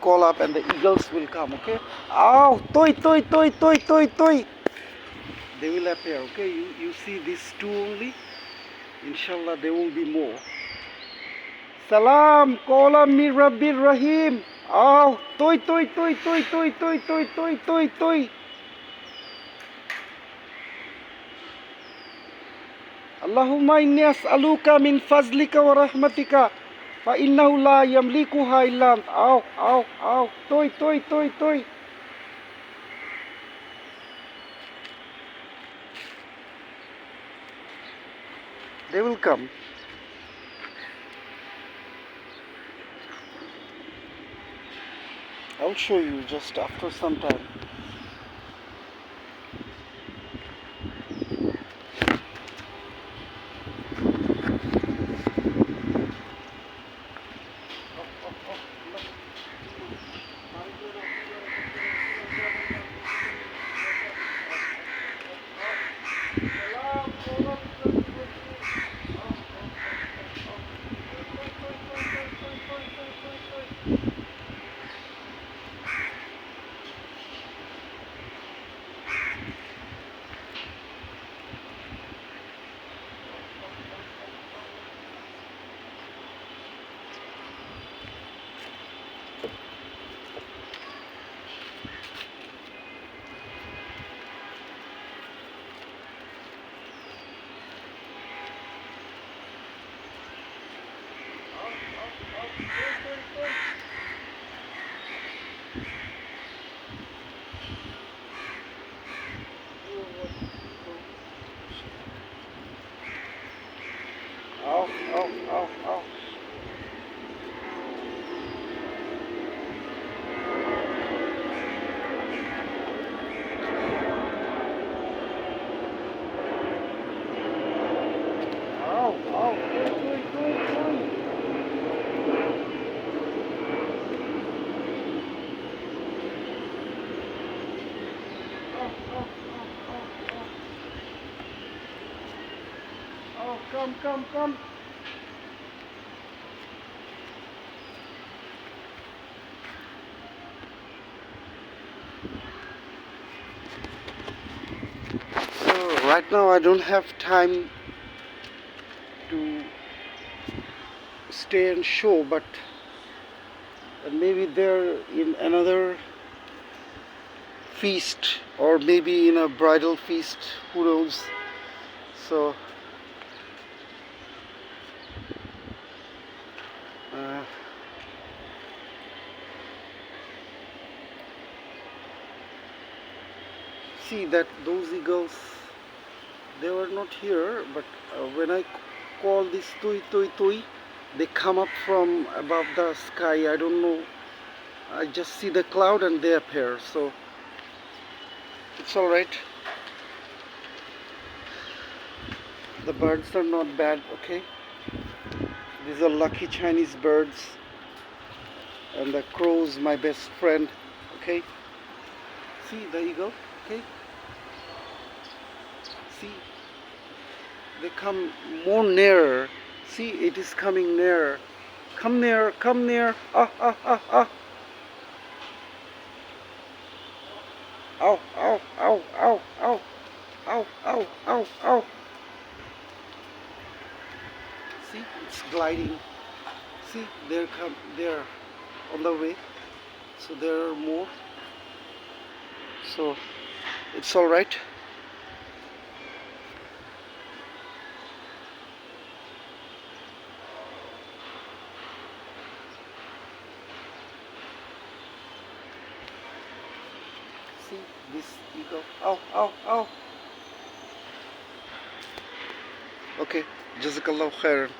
call up and the eagles will come, okay? Oh, toy, toy, toy, toy, toy, toy. They will appear, okay? You see these two only. Inshallah, there will be more. Salam, Qala mi Rabbir Rahim. Oh, toy, toy, toy, toy, toy, toy, toy, toy, toy, toy. Allahumma inni as'aluka min fazlika wa rahmatika. Fa innahu la yamlikuha illa ant. Ow, ow, ow. Toy, toy, toy, toy. They will come. I'll show you just after some time. Ow, ow, ow, ow. Ow, ow, come, come, come. So right now I don't have time to stay and show, but maybe they're in another feast or maybe in a bridal feast, who knows. So see that those eagles, they were not here, but when I call this tui tui tui, they come up from above the sky. I don't know, I just see the cloud and they appear, so it's all right. The birds are not bad, okay? These are lucky Chinese birds, and the crow's my best friend, okay? See the eagle, okay? See, they come more nearer. See, it is coming nearer. Come near, come near. Ah, ah, ah, ah. Ow, ow, ow, ow, ow, ow, ow, ow, ow. See, it's gliding. See, they're on the way. So there are more. So it's all right. See this eagle. Ow, ow, ow. Okay, jazakallahu khairan.